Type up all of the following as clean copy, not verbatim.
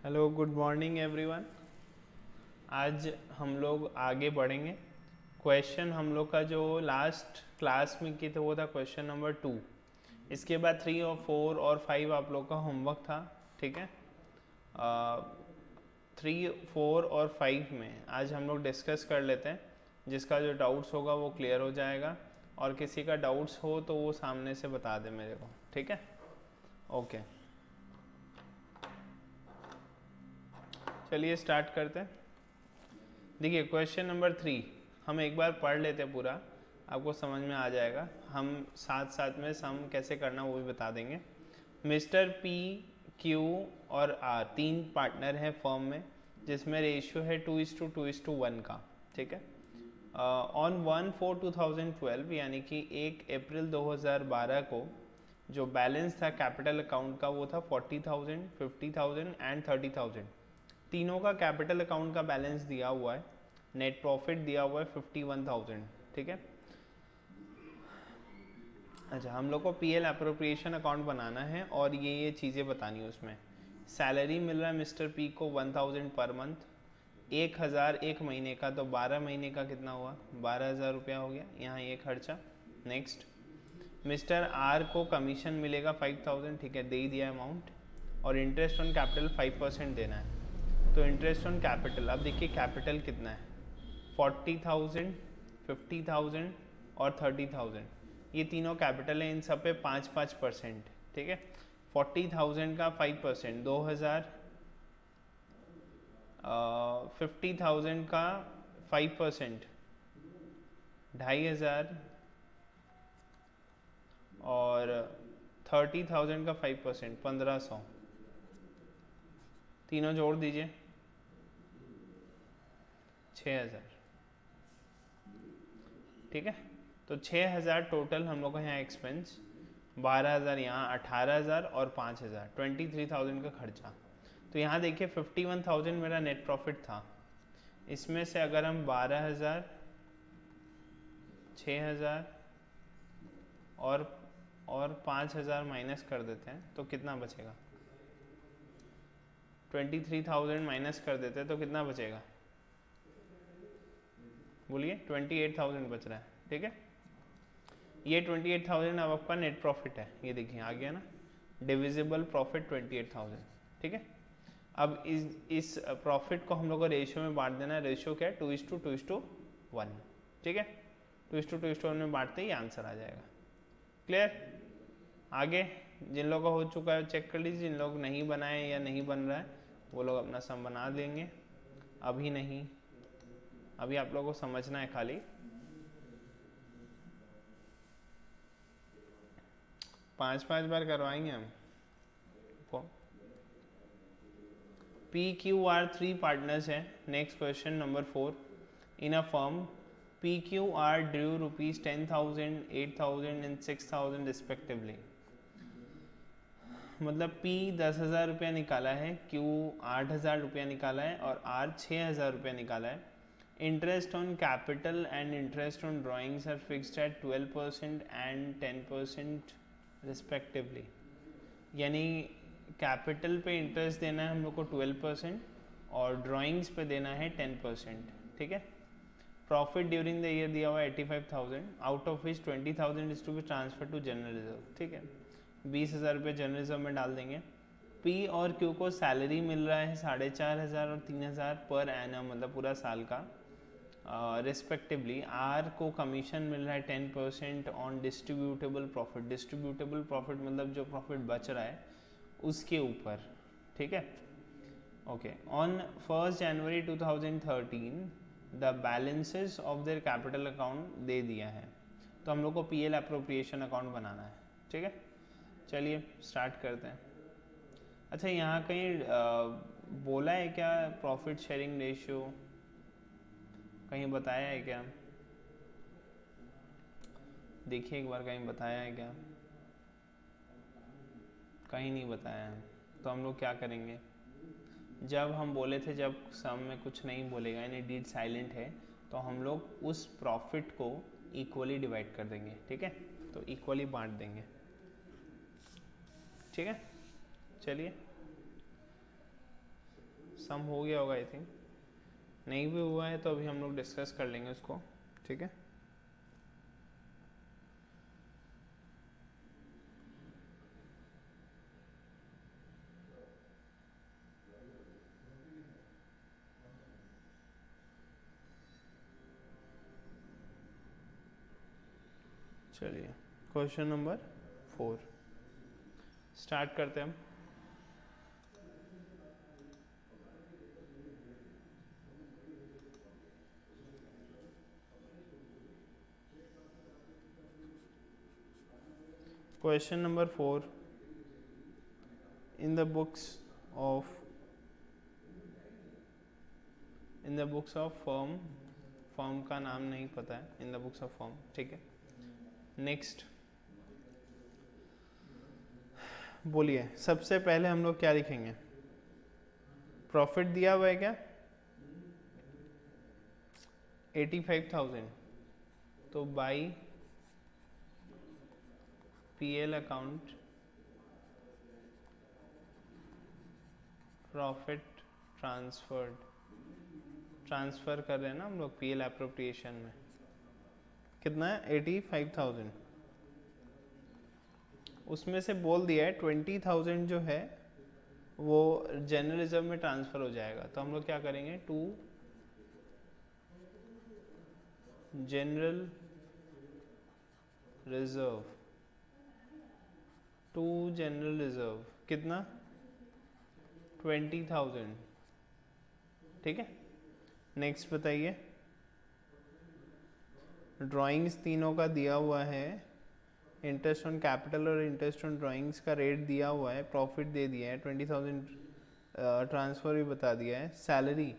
Hello, good morning everyone. आज हम लोग आगे बढ़ेंगे। क्वेश्चन हम लोग का जो लास्ट क्लास में किए थे वो था क्वेश्चन नंबर 2। इसके बाद 3 और 4 और 5 आप लोग का होमवर्क था, ठीक है। 3, 4 और 5 में आज हम लोग डिस्कस कर लेते हैं। जिसका जो डाउट्स होगा वो क्लियर हो जाएगा, और किसी का डाउट्स हो तो वो सामने से बता दे मेरे को, ठीक है। ओके, चलिए स्टार्ट करते हैं। देखिए क्वेश्चन नंबर 3 हम एक बार पढ़ लेते हैं पूरा, आपको समझ में आ जाएगा। हम साथ साथ में सम कैसे करना वो भी बता देंगे। मिस्टर पी, क्यू और आर 3 पार्टनर हैं फर्म में, जिसमें रेशियो है 2:2:1 का, ठीक है। ऑन 1/4/2012 यानी कि 1 अप्रैल 2012 को जो बैलेंस था कैपिटल अकाउंट का वो था 40,000, 50,000 एंड 30,000। तीनों का कैपिटल अकाउंट का बैलेंस दिया हुआ है, नेट प्रॉफिट दिया हुआ है 51,000, ठीक है। अच्छा, हम लोग को पीएल अप्रोप्रिएशन अकाउंट बनाना है और ये चीज़ें बतानी है उसमें। सैलरी मिल रहा है मिस्टर पी को 1,000 पर मंथ, 1,000 एक महीने का, तो 12 महीने का कितना हुआ, 12,000 रुपया हो गया। यहाँ ये खर्चा। नेक्स्ट, मिस्टर आर को कमीशन मिलेगा 5,000, ठीक है, दे ही दिया अमाउंट। और इंटरेस्ट ऑन कैपिटल 5% देना है। तो इंटरेस्ट ऑन कैपिटल, अब देखिए कैपिटल कितना है, 40,000, 50,000 और 30,000। ये तीनों कैपिटल है, इन सब पे 5-5%, ठीक है। 40,000 का 5%, 2,000। 50,000 का 5%, 2,500। और 30,000 का 5%, 1,500। तीनों जोड़ दीजिए, 6,000, ठीक है। तो 6,000 टोटल हम लोग का यहाँ एक्सपेंस, 12,000 यहाँ, 18,000 और 5,000, 23,000 का खर्चा। तो यहाँ देखिए 51,000 मेरा नेट प्रॉफिट था। इसमें से अगर हम 12,000, 6,000 और 5,000 माइनस कर देते हैं तो कितना बचेगा, 23,000 माइनस कर देते हैं तो कितना बचेगा, बोलिए। 28,000 बच रहा है, ठीक है। ये 28,000 अब आपका नेट प्रॉफिट है, ये देखिए आ गया ना, डिविजिबल प्रॉफिट 28,000, ठीक है। अब इस प्रॉफिट को हम लोग को रेशियो में बांट देना है। रेशियो क्या है, 2:2:1, ठीक है। 2:2:1 में बांटते ही आंसर आ जाएगा। क्लियर। आगे जिन लोगों का हो चुका है चेक कर लीजिए, जिन लोग नहीं बनाए या नहीं बन रहा है वो लोग अपना सम बना देंगे। अभी नहीं, अभी आप लोगों को समझना है खाली। 5-5 बार करवाएंगे हम। पी क्यू आर 3 पार्टनर्स हैं। Next question number 4, in a firm P Q R Drew ₹10,000, 8,000 and 6,000 respectively. मतलब P 10,000 रुपया निकाला है, Q 8,000 रुपया निकाला है और R 6,000 रुपया निकाला है। Interest on capital and interest on drawings are fixed at 12% and 10% respectively. यानी कैपिटल पे इंटरेस्ट देना है हम लोग को 12% और ड्राइंग्स पे देना है 10%, ठीक है। प्रॉफिट ड्यूरिंग द ईयर दिया हुआ है 85,000, out of which 20,000 is to be transfer to general reserve, ठीक है। 20,000 रुपये जनरल रिजर्व में डाल देंगे। पी और क्यू को सैलरी मिल रहा है 4,500 और 3,000 पर एनम, मतलब पूरा साल का, रिस्पेक्टिवली। आर को कमीशन मिल रहा है 10% on distributable profit. Distributable profit मतलब जो प्रॉफिट बच रहा है उसके ऊपर, ठीक है। Okay, on 1 January 2013 the balances of their capital account दे दिया है, तो हम लोग को पीएल अप्रोप्रिएशन अकाउंट बनाना है, ठीक है। चलिए स्टार्ट करते हैं। अच्छा, यहाँ कहीं बोला है क्या प्रॉफिट शेयरिंग रेशियो, कहीं बताया है क्या, देखिए एक बार कहीं बताया है क्या, कहीं नहीं बताया है। तो हम लोग क्या करेंगे, जब हम बोले थे जब सम में कुछ नहीं बोलेगा यानी डीड साइलेंट है, तो हम लोग उस प्रॉफिट को इक्वली डिवाइड कर देंगे, ठीक है। तो इक्वली बांट देंगे, ठीक है। चलिए सम हो गया होगा आई थिंक, नहीं भी हुआ है तो अभी हम लोग डिस्कस कर लेंगे उसको, ठीक है। चलिए क्वेश्चन नंबर 4 स्टार्ट करते हैं हम। Question number 4 in the books of firm का नाम नहीं पता है, in the books of firm, ठीक है। नेक्स्ट बोलिए, सबसे पहले हम लोग क्या लिखेंगे? प्रॉफिट दिया हुआ है क्या? 85,000, तो by PL account profit transfer कर रहे हैं ना हम लोग पीएल एप्रोप्रिएशन में। कितना है? 85,000। उसमें से बोल दिया है 20,000 जो है वो जनरल रिजर्व में ट्रांसफर हो जाएगा, तो हम लोग क्या करेंगे? टू जनरल रिजर्व कितना? 20,000, ठीक है। नेक्स्ट बताइए, ड्राइंग्स तीनों का दिया हुआ है, इंटरेस्ट ऑन कैपिटल और इंटरेस्ट ऑन ड्राइंग्स का रेट दिया हुआ है, प्रॉफिट दे दिया है, 20,000 ट्रांसफ़र भी बता दिया है। सैलरी,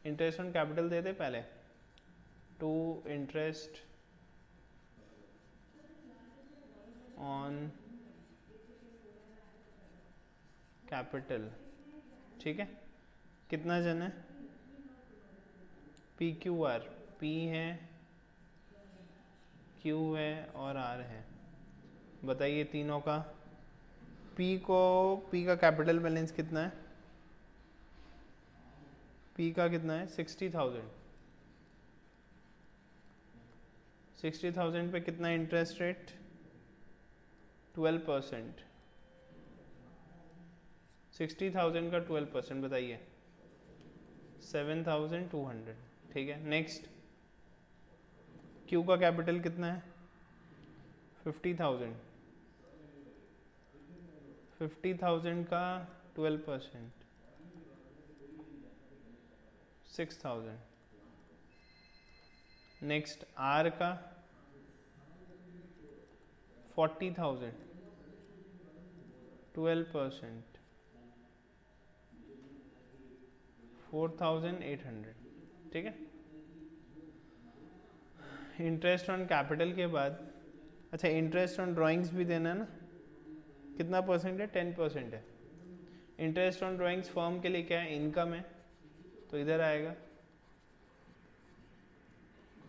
इंटरेस्ट ऑन कैपिटल दे दे पहले, टू इंटरेस्ट ऑन कैपिटल, ठीक है। कितना जन है? पी क्यू आर, पी है, क्यू है और आर है। बताइए तीनों का। पी का कैपिटल बैलेंस कितना है? पी का कितना है? 60,000। 60,000 पे कितना इंटरेस्ट रेट? 12%। 60,000 का 12%, बताइए 7,200, ठीक है। नेक्स्ट, क्यू का कैपिटल कितना है? 50,000। 50,000 का 12%, 6,000। नेक्स्ट, आर का 40,000, 12%, 4,800, ठीक है। इंटरेस्ट ऑन कैपिटल के बाद, अच्छा इंटरेस्ट ऑन ड्राइंग्स भी देना है ना, कितना परसेंट है? 10% है। इंटरेस्ट ऑन ड्राइंग्स फर्म के लिए क्या है? इनकम है, तो इधर आएगा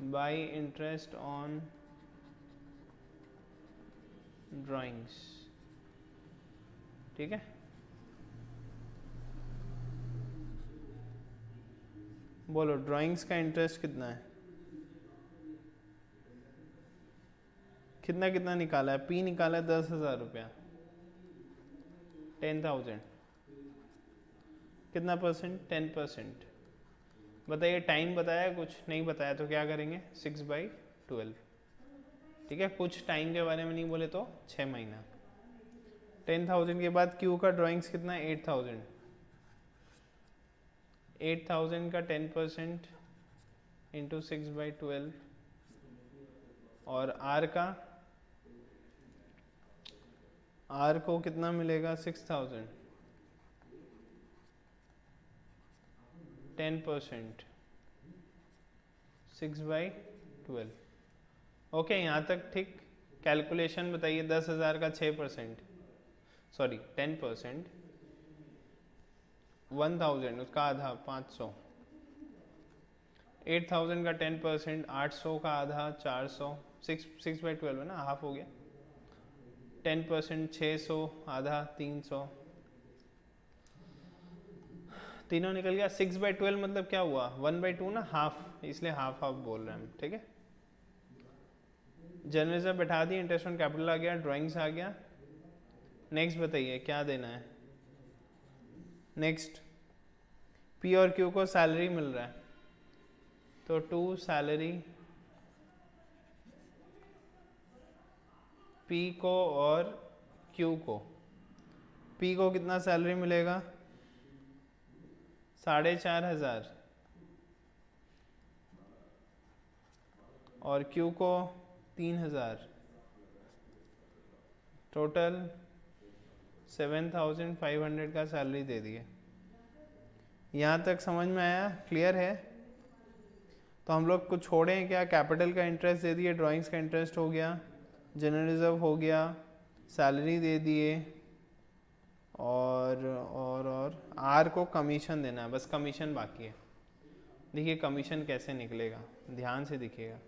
बाई इंटरेस्ट ऑन ड्राइंग्स, ठीक है। बोलो ड्राइंग्स का इंटरेस्ट कितना है? कितना कितना निकाला है? पी निकाला है 10,000 रुपया, 10,000। कितना परसेंट? 10%। बताइए टाइम बताया? कुछ नहीं बताया, तो क्या करेंगे? 6/12, ठीक है। कुछ टाइम के बारे में नहीं बोले तो 6 महीना। 10,000 के बाद क्यू का ड्राइंग्स कितना है? 8,000। 8,000 का 10% इंटू 6/12, और आर को कितना मिलेगा? 6,000, 10%, 6/12। ओके, यहाँ तक ठीक। कैलकुलेशन बताइए, 10,000 का 6%, सॉरी 10%, 1,000 उसका आधा 500, 8,000 का 10%, 800 का आधा 400, 6/12 है ना, हाफ हो गया। 10% 600, आधा 300, तीनों निकल गया। 6/12 मतलब क्या हुआ, 1/2 ना, हाफ, इसलिए हाफ हाफ बोल रहे हैं हम, ठीक है। जनरल रिजर्व बैठा दी, इंटरेस्ट ऑन कैपिटल आ गया, ड्राइंग्स आ गया। नेक्स्ट बताइए क्या देना है। नेक्स्ट पी और क्यू को सैलरी मिल रहा है, तो टू सैलरी पी को और क्यू को। पी को कितना सैलरी मिलेगा, 4,500, और क्यू को 3,000, टोटल 7,500 का सैलरी दे दिए। यहाँ तक समझ में आया, क्लियर है। तो हम लोग कुछ छोड़े क्या, कैपिटल का इंटरेस्ट दे दिए, ड्राइंग्स का इंटरेस्ट हो गया, जनरल रिजर्व हो गया, सैलरी दे दिए, और आर को कमीशन देना है, बस कमीशन बाकी है। देखिए कमीशन कैसे निकलेगा, ध्यान से दिखिएगा।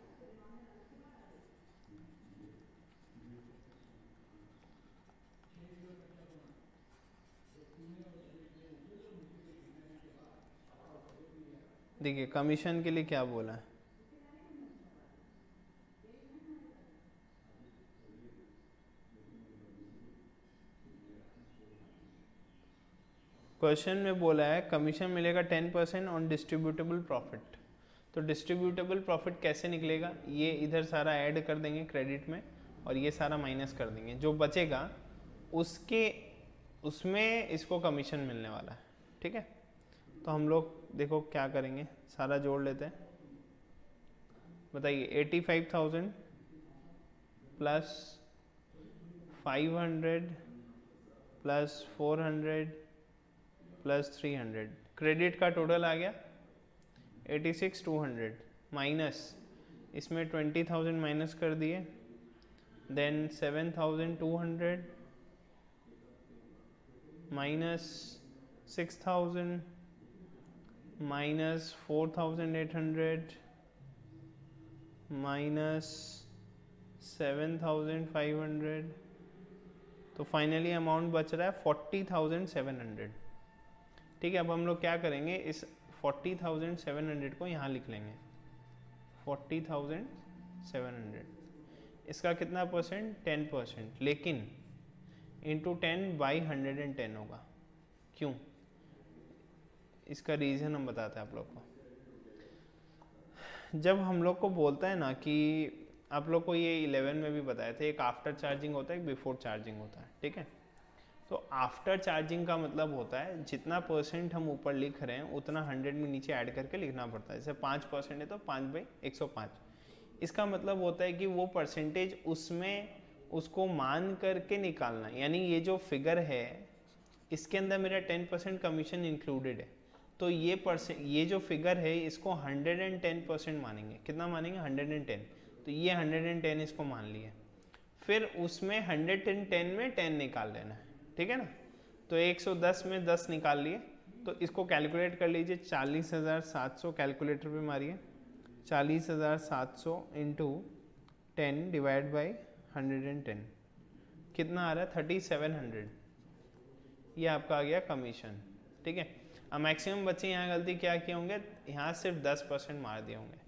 देखिए कमीशन के लिए क्या बोला है, क्वेश्चन में बोला है कमीशन मिलेगा 10% ऑन डिस्ट्रीब्यूटेबल प्रॉफिट। तो डिस्ट्रीब्यूटेबल प्रॉफिट कैसे निकलेगा, ये इधर सारा ऐड कर देंगे क्रेडिट में, और ये सारा माइनस कर देंगे, जो बचेगा उसमें इसको कमीशन मिलने वाला है, ठीक है। तो हम लोग देखो क्या करेंगे, सारा जोड़ लेते हैं। बताइए 85,000 प्लस 500 प्लस 400 प्लस 300, क्रेडिट का टोटल आ गया 86,200, माइनस इसमें 20,000 माइनस कर दिए, देन 7,200 माइनस 6,000 माइनस 4,800 माइनस 7,500, तो फाइनली अमाउंट बच रहा है 40,700, ठीक है। अब हम लोग क्या करेंगे, इस 40,700 को यहाँ लिख लेंगे, 40,700, इसका कितना परसेंट, 10%, लेकिन इंटू 10/110 होगा। क्यों, इसका रीज़न हम बताते हैं आप लोग को। जब हम लोग को बोलता है ना कि आप लोग को ये 11 में भी बताए थे, एक आफ्टर चार्जिंग होता है, एक बिफोर चार्जिंग होता है, ठीक है। तो आफ्टर चार्जिंग का मतलब होता है जितना परसेंट हम ऊपर लिख रहे हैं उतना 100 में नीचे ऐड करके लिखना पड़ता है। जैसे 5% है तो 5/105। इसका मतलब होता है कि वो परसेंटेज उसमें उसको मान करके निकालना, यानी ये जो फिगर है इसके अंदर मेरा 10% कमीशन इंक्लूडेड है, तो ये जो फिगर है इसको 110% मानेंगे। कितना मानेंगे, 110। तो ये 110 इसको मान लिए, फिर उसमें 110 में 10 निकाल लेना है, ठीक है ना। तो 110 में 10 निकाल लिए, तो इसको कैलकुलेट कर लीजिए, 40,700 कैलकुलेटर पे मारिए, 40,700 इंटू 10 डिवाइड बाई 110, कितना आ रहा है, 3,700। ये आपका आ गया कमीशन, ठीक है। अब मैक्सिमम बच्चे यहाँ गलती क्या किए होंगे, यहाँ सिर्फ 10% मार दिए होंगे,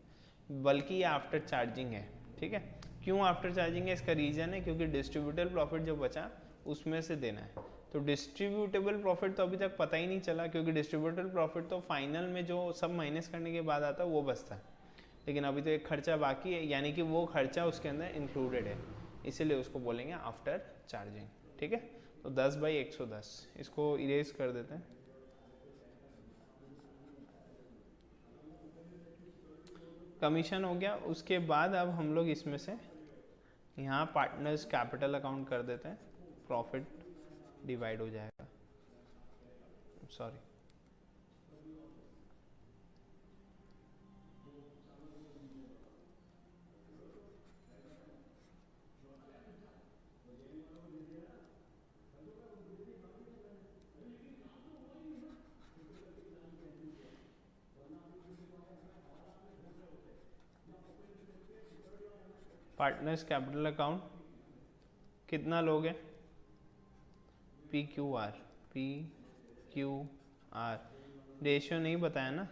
बल्कि ये आफ्टर चार्जिंग है, ठीक है। क्यों आफ्टर चार्जिंग है, इसका रीज़न है क्योंकि डिस्ट्रीब्यूटेबल प्रॉफिट जो बचा उसमें से देना है। तो डिस्ट्रीब्यूटेबल प्रॉफिट तो अभी तक पता ही नहीं चला, क्योंकि डिस्ट्रीब्यूटेबल प्रॉफिट तो फाइनल में जो सब माइनस करने के बाद आता है वो बचता है, लेकिन अभी तो एक खर्चा बाकी है, यानी कि वो खर्चा उसके अंदर इंक्लूडेड है, इसीलिए उसको बोलेंगे आफ्टर चार्जिंग, ठीक है। तो 10/110, इसको इरेज कर देते हैं। कमीशन हो गया, उसके बाद अब हम लोग इसमें से यहाँ पार्टनर्स कैपिटल अकाउंट कर देते हैं, प्रॉफिट डिवाइड हो जाएगा, सॉरी पार्टनर्स कैपिटल अकाउंट कितना लोगे, PQR, PQR रेशियो नहीं बताया ना,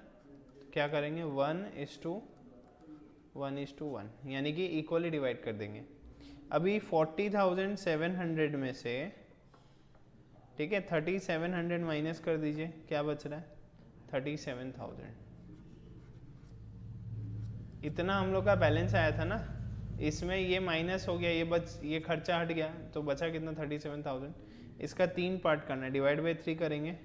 क्या करेंगे 1:1 यानी कि इक्वली डिवाइड कर देंगे। अभी 40,700 में से, ठीक है, 3,700 माइनस कर दीजिए, क्या बच रहा है 37,000। इतना हम लोग का बैलेंस आया था ना, इसमें ये माइनस हो गया, ये खर्चा हट गया, तो बचा कितना 37,000। इसका 3 पार्ट करना है, डिवाइड बाई 3 करेंगे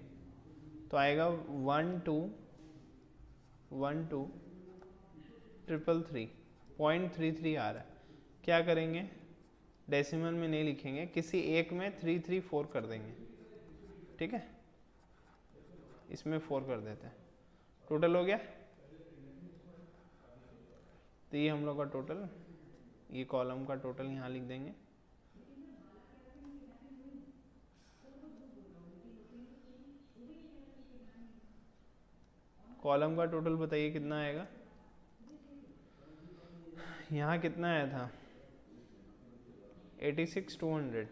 तो आएगा 1,2,1,2,333 आ रहा है। क्या करेंगे, डेसिमल में नहीं लिखेंगे, किसी एक में 334 कर देंगे, ठीक है, इसमें 4 कर देते हैं, टोटल हो गया। तो ये हम लोग का टोटल, ये कॉलम का टोटल यहाँ लिख देंगे। कॉलम का टोटल बताइए कितना आएगा, यहाँ कितना आया था 86,200।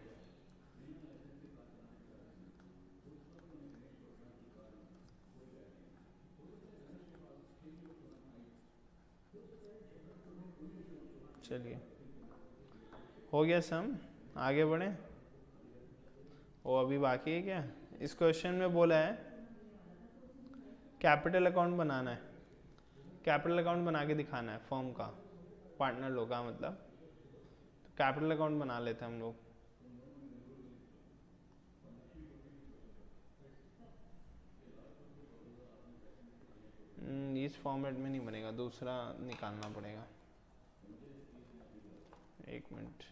चलिए हो गया सम, आगे बढ़े। वो अभी बाकी है क्या, इस क्वेश्चन में बोला है कैपिटल अकाउंट बनाना है, कैपिटल अकाउंट बना के दिखाना है फर्म का, पार्टनर लोग का मतलब, तो कैपिटल अकाउंट बना लेते हैं हम लोग। इस फॉर्मेट में नहीं बनेगा, दूसरा निकालना पड़ेगा, एक मिनट।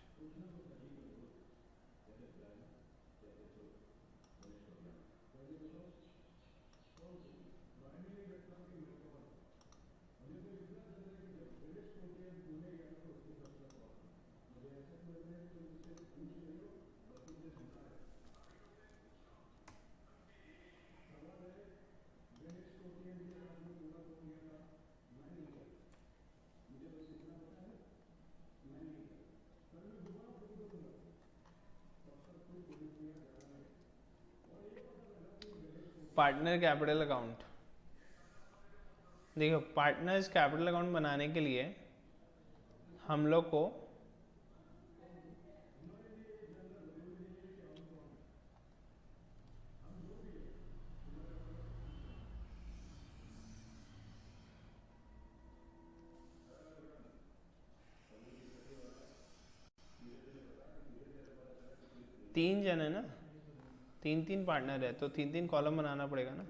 पार्टनर कैपिटल अकाउंट, देखो पार्टनर्स कैपिटल अकाउंट बनाने के लिए हम लोग को तीन जन है ना, 3-3 पार्टनर है, तो 3-3 कॉलम बनाना पड़ेगा ना।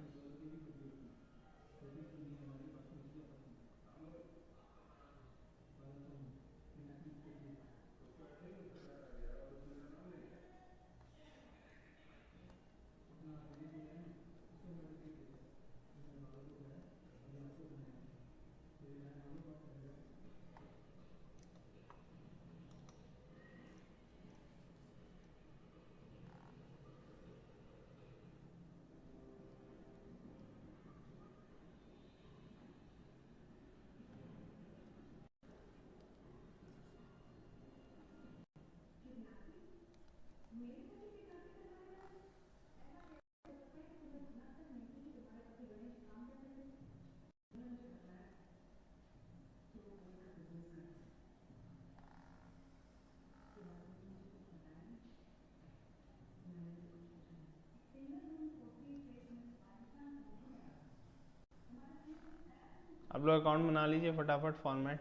आप लोग अकाउंट बना लीजिए फटाफट, फॉर्मेट।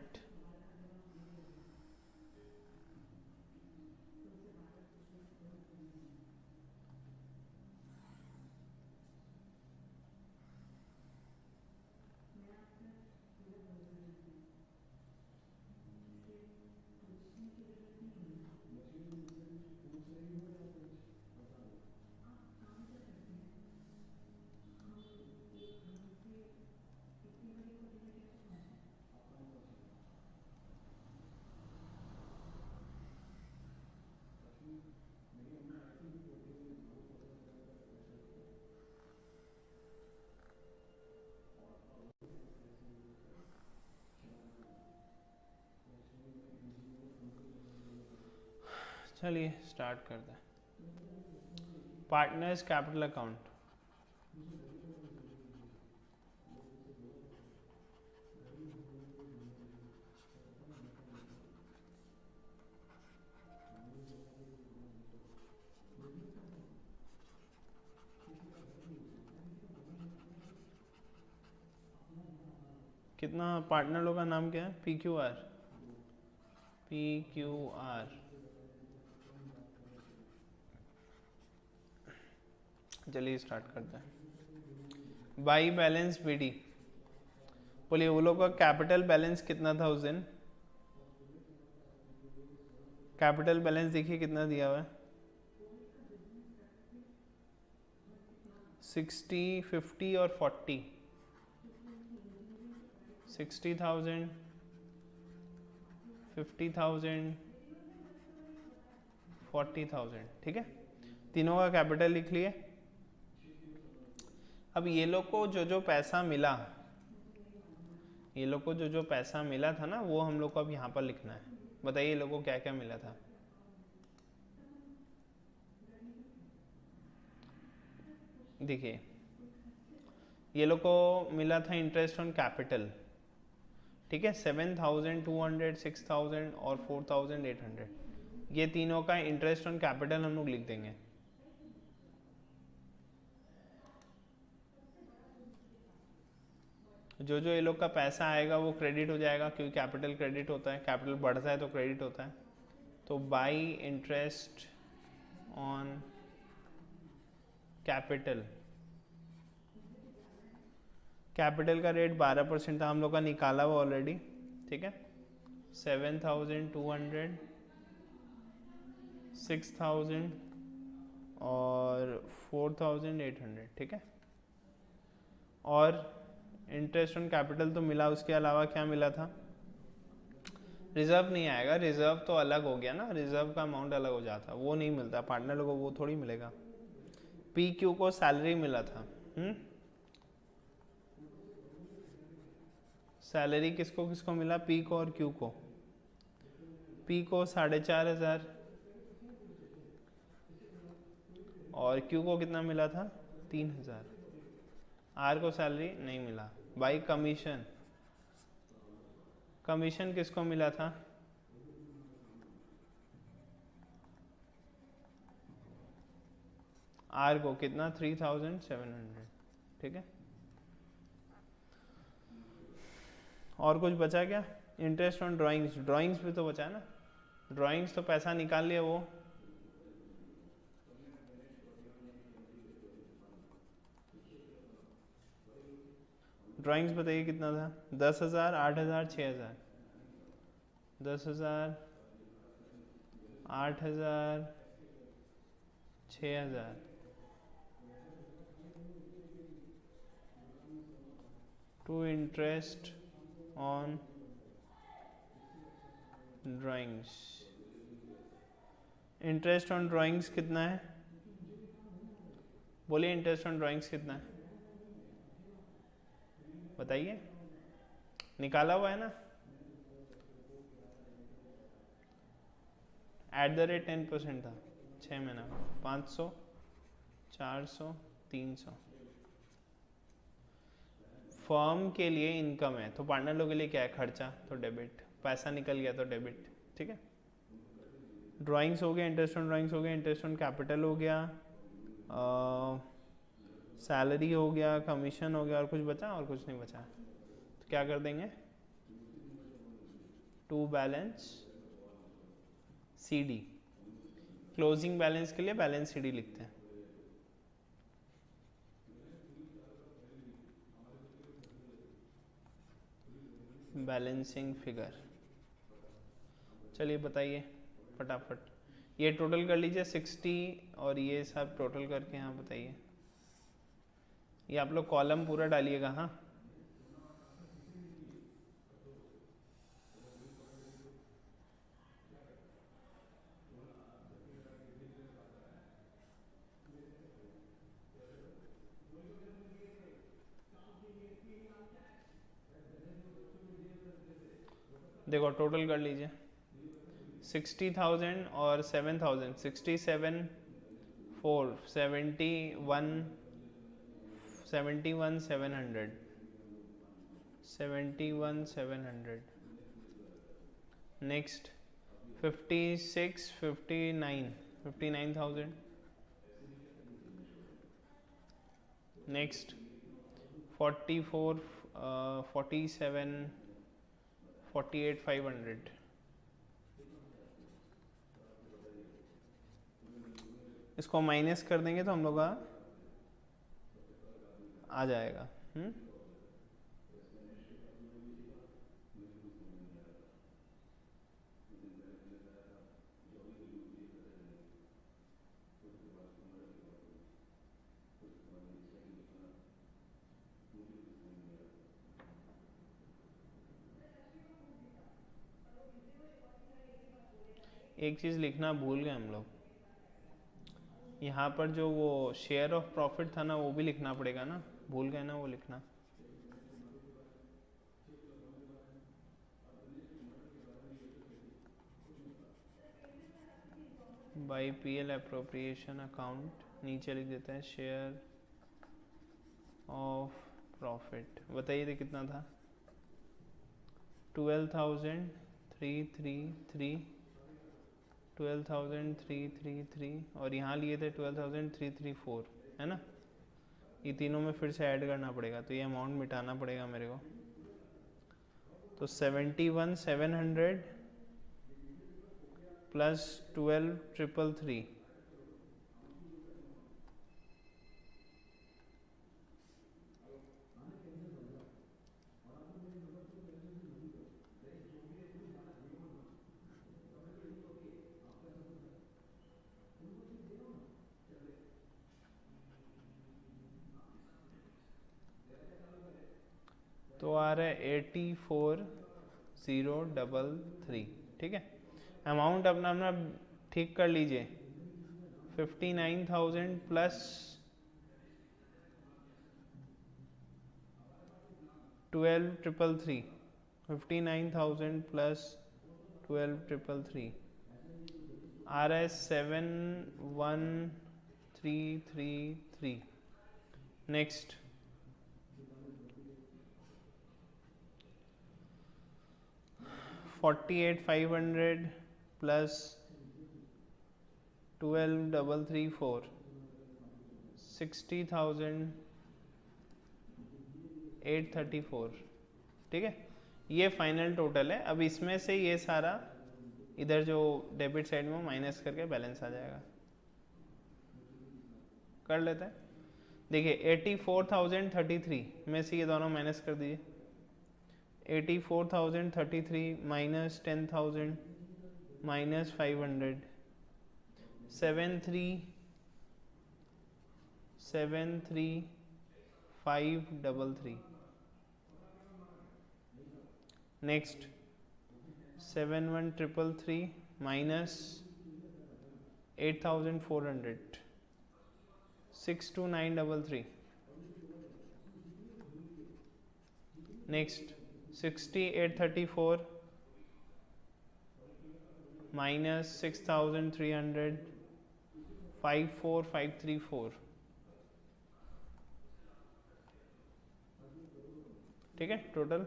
चलिए स्टार्ट करते हैं। पार्टनर्स कैपिटल अकाउंट, कितना पार्टनर लोग का नाम क्या है? P Q R, P Q R. चलिए स्टार्ट करते हैं। बाई बैलेंस बीडी, बोलिए वो लोग का कैपिटल बैलेंस कितना था उस दिन? कैपिटल बैलेंस देखिए कितना दिया हुआ है, 60, 50 और 40। 60,000, 50,000, 40,000, ठीक है। तीनों का कैपिटल लिख लिए। अब ये लोग को जो जो पैसा मिला, ये लोग को जो जो पैसा मिला था ना, वो हम लोग को अब यहाँ पर लिखना है। बताइए ये लोग को क्या क्या मिला था? देखिए ये लोग को मिला था इंटरेस्ट ऑन कैपिटल, ठीक है, 7,200, 6,000 और 4,800। ये तीनों का इंटरेस्ट ऑन कैपिटल हम लोग लिख देंगे। जो जो ये लोग का पैसा आएगा वो क्रेडिट हो जाएगा, क्योंकि कैपिटल क्रेडिट होता है, कैपिटल बढ़ता है तो क्रेडिट होता है। तो by interest on capital, capital का रेट 12% था, हम लोग का निकाला हुआ ऑलरेडी, ठीक है। 7,200, 6,000 और 4,800, ठीक है। और इंटरेस्ट ऑन कैपिटल तो मिला, उसके अलावा क्या मिला था? रिजर्व नहीं आएगा, रिजर्व तो अलग हो गया ना, रिजर्व का अमाउंट अलग हो जाता, वो नहीं मिलता पार्टनर लोगों को, वो थोड़ी मिलेगा। पी क्यू को सैलरी मिला था, सैलरी किसको किसको मिला? पी को और क्यू को। पी को 4,500 और क्यू को कितना मिला था? 3,000। आर को सैलरी नहीं मिला। बाई कमीशन, कमीशन किसको मिला था? आर को कितना? 3,700, ठीक है। और कुछ बचा क्या? इंटरेस्ट ऑन ड्राइंग्स, ड्राइंग्स भी तो बचा है ना, ड्राइंग्स तो पैसा निकाल लिया वो। ड्राइंग्स बताइए कितना था? 10,000, 8,000, 6,000। 10,000, 8,000, 6,000। To interest on drawings, interest on drawings कितना है? बोलिए इंटरेस्ट ऑन ड्राइंग्स कितना है, बताइए। निकाला हुआ है ना, @ 10% था 6 महीना में। 500, 400, 300। फर्म के लिए इनकम है, तो पार्टनर लोग के लिए क्या है? खर्चा, तो डेबिट। पैसा निकल गया तो डेबिट, ठीक है। ड्राइंग्स हो गया, इंटरेस्ट ऑन ड्राइंग्स हो गया, इंटरेस्ट ऑन कैपिटल हो गया, सैलरी हो गया, कमीशन हो गया, और कुछ बचा? और कुछ नहीं बचा। तो क्या कर देंगे? To balance C D, closing balance के लिए बैलेंस सी डी लिखते हैं। Balancing figure. चलिए बताइए फटाफट, ये टोटल कर लीजिए 60 और ये सब टोटल करके यहाँ बताइए। ये आप लोग कॉलम पूरा डालिएगा, हाँ। देखो टोटल कर लीजिए, 60,000 और 7,000, 67, 4, 71, 700, 700। नेक्स्ट 56, 59, 59,000। नेक्स्ट 44, 48,500। इसको माइनस कर देंगे तो हम लोग का आ जाएगा। एक चीज़ लिखना भूल गए हम लोग, यहाँ पर जो वो शेयर ऑफ प्रॉफिट था ना वो भी लिखना पड़ेगा ना, भूल गए ना वो लिखना। बाई पीएल अप्रोप्रिएशन अकाउंट, नीचे लिख देते हैं शेयर ऑफ प्रॉफिट। बताइए तो कितना था? 12,333, 12,333 और यहाँ लिए थे 12,334, है ना? ये तीनों में फिर से ऐड करना पड़ेगा, तो ये अमाउंट मिटाना पड़ेगा मेरे को। तो 71,700 प्लस 12,333, तो आ रहा है 84,033। ठीक है, अमाउंट अपना अपना ठीक कर लीजिए। 59,000 प्लस 12,333, 59,000 प्लस 12,333 आ रहा है 71,333। Next 48,500 plus 12,334, 60,834। ठीक है, ये फाइनल टोटल है। अब इसमें से ये सारा इधर जो डेबिट साइड में माइनस करके बैलेंस आ जाएगा। कर लेते हैं। देखिए 84,033 में से ये दोनों माइनस कर दीजिए। 84,033 minus 10,000 minus 500, 73,533। Next 71,333 minus 8,400, 62,933। Next 60,834 minus 6,300, 54,534। ठीक है, टोटल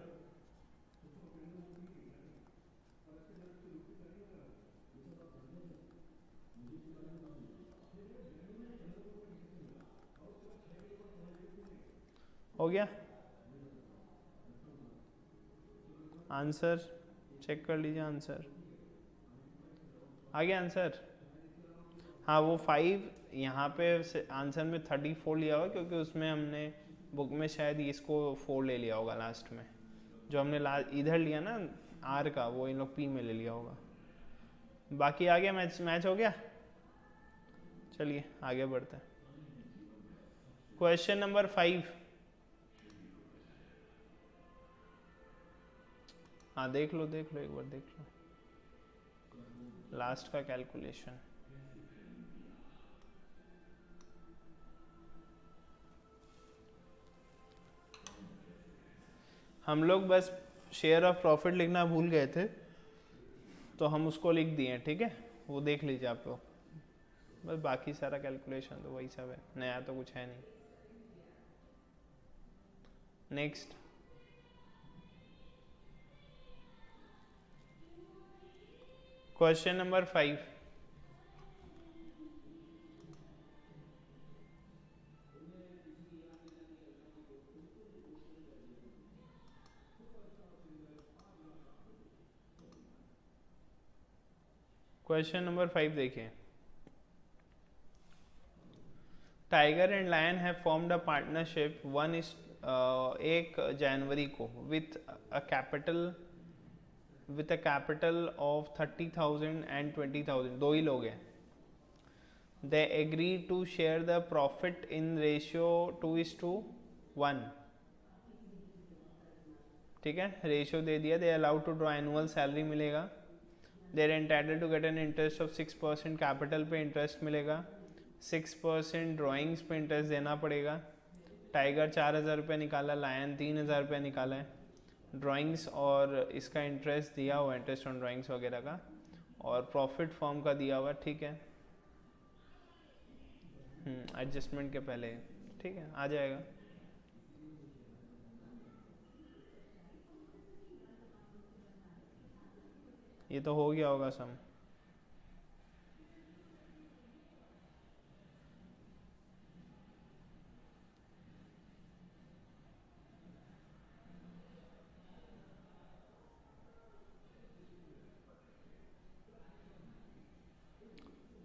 हो गया। आंसर चेक कर लीजिए, आंसर आ गया आंसर। हाँ, वो 5 यहाँ पे आंसर में 34 लिया होगा, क्योंकि उसमें हमने बुक में शायद इसको 4 ले लिया होगा लास्ट में। जो हमने इधर लिया ना आर का, वो इन लोग पी में ले लिया होगा। बाकी आ गया, मैच हो गया। चलिए आगे बढ़ते हैं। Question number 5। हाँ देख लो एक बार देख लो लास्ट का कैलकुलेशन। हम लोग बस शेयर ऑफ प्रॉफिट लिखना भूल गए थे, तो हम उसको लिख दिए। ठीक है, वो देख लीजिए आप लोग। बस बाकी सारा कैलकुलेशन तो वही सब है, नया तो कुछ है नहीं। Next question number 5। Question number 5 देखिए, tiger and lion have formed a partnership 1 जनवरी को with a capital of 30,000 and 20,000, दो ही लोग हैं. They agree to share the profit in ratio 2:1. ठीक है, रेशियो दे दिया. They allowed to draw annual salary मिलेगा. They're entitle to get an interest of 6%, capital पे इंटरेस्ट मिलेगा. 6% ड्राइंग्स पे इंटरेस्ट देना पड़ेगा. टाइगर 4,000 रुपये निकाला, लायन 3,000 रुपये निकाला है. ड्राइंग्स और इसका इंटरेस्ट दिया हुआ, इंटरेस्ट ऑन ड्राइंग्स वगैरह का, और प्रॉफिट फॉर्म का दिया हुआ. ठीक है, एडजस्टमेंट के पहले. ठीक है, आ जाएगा. ये तो हो गया होगा सम.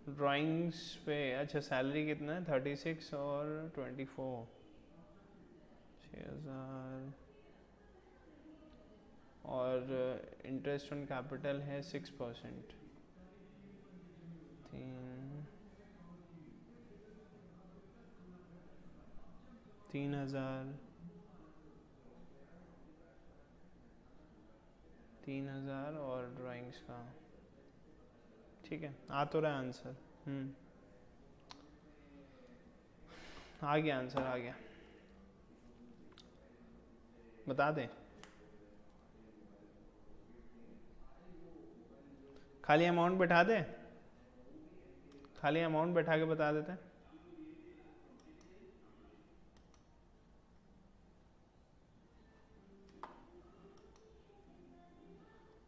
ड्राइंग्स पे अच्छा सैलरी कितना है, 36 और 24, 6,000. और इंटरेस्ट ऑन कैपिटल है 6%. 3,000, 3,000 और ड्राइंग्स का. ठीक है, आ तो रहा है आंसर. आ गया आंसर, आ गया. बता दें, खाली अमाउंट बैठा दे, खाली अमाउंट बैठा के बता देते हैं.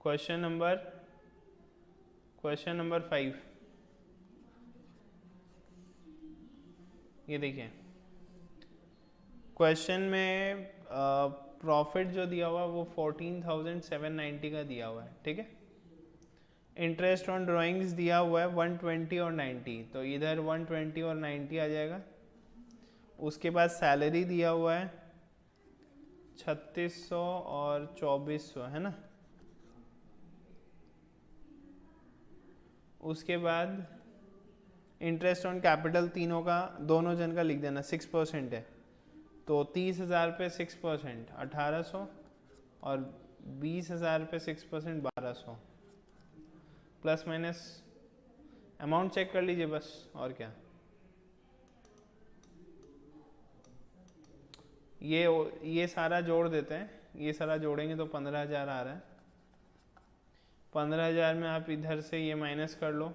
Question number 5. ये देखिए, क्वेश्चन में प्रॉफिट जो दिया हुआ वो 14,790 का दिया हुआ है. ठीक है, इंटरेस्ट ऑन ड्राइंग्स दिया हुआ है 120 और 90, तो इधर 120 और 90 आ जाएगा. उसके बाद सैलरी दिया हुआ है 3,600 और 2,400, है ना. उसके बाद इंटरेस्ट ऑन कैपिटल तीनों का, दोनों जन का लिख देना, 6% है, तो 30,000 पे 6% 1,800, और 20,000 पे 6% 1,200. प्लस माइनस अमाउंट चेक कर लीजिए बस, और क्या. ये सारा जोड़ देते हैं, ये सारा जोड़ेंगे तो 15,000 आ रहा है. 15,000 में आप इधर से ये माइनस कर लो,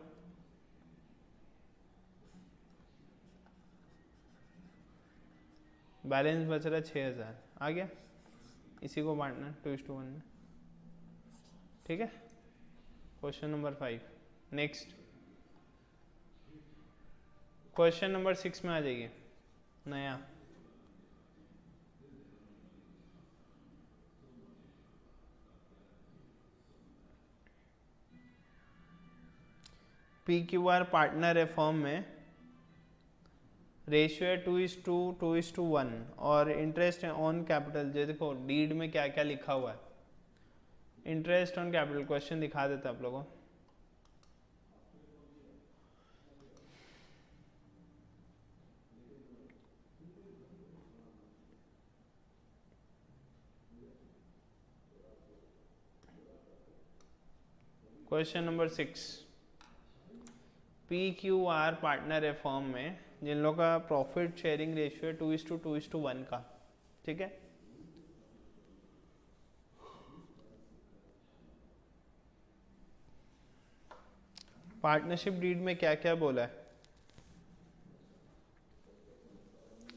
बैलेंस बच रहा है 6,000. आ गया, इसी को बांटना 2:1 में. ठीक है, question number 5. Next question number 6 में आ जाइए. नया PQR पार्टनर है फर्म में, रेशियो है 2:1, और इंटरेस्ट है ऑन कैपिटल. जो देखो डीड में क्या क्या लिखा हुआ है, इंटरेस्ट ऑन कैपिटल. क्वेश्चन दिखा देता आप लोगों को. Question number 6. PQR पार्टनर है फर्म में जिन लोगों का प्रॉफिट शेयरिंग रेशियो है 2:1 का. ठीक है, पार्टनरशिप डीड में क्या क्या बोला है.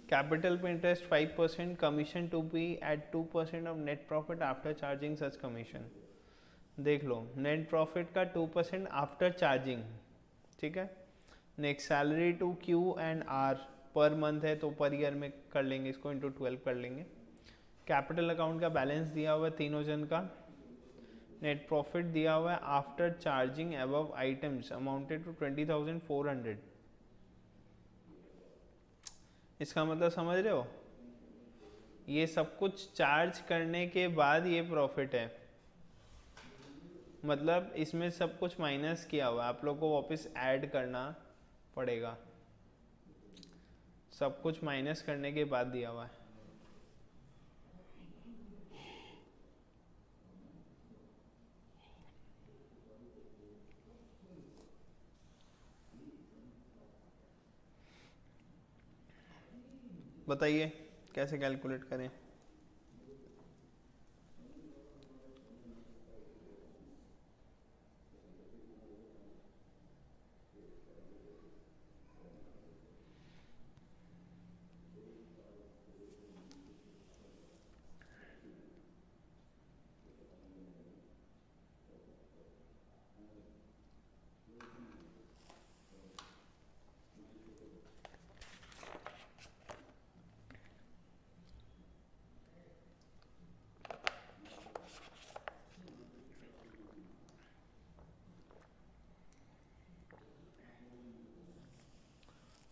कैपिटल पे interest 5%, commission to be at 2% of net profit after charging such commission. देख लो, नेट प्रॉफिट का 2% आफ्टर चार्जिंग. ठीक है, next salary to Q and R per month है तो पर ईयर में कर लेंगे, इसको इंटू 12 कर लेंगे. कैपिटल अकाउंट का बैलेंस दिया हुआ है तीनों जन का. नेट प्रॉफिट दिया हुआ है after charging above items amounted to 20,400। इसका मतलब समझ रहे हो, ये सब कुछ चार्ज करने के बाद ये प्रॉफिट है, मतलब इसमें सब कुछ माइनस किया हुआ है, आप लोग को वापस ऐड करना पड़ेगा, सब कुछ माइनस करने के बाद दिया हुआ है। बताइए कैसे कैलकुलेट करें।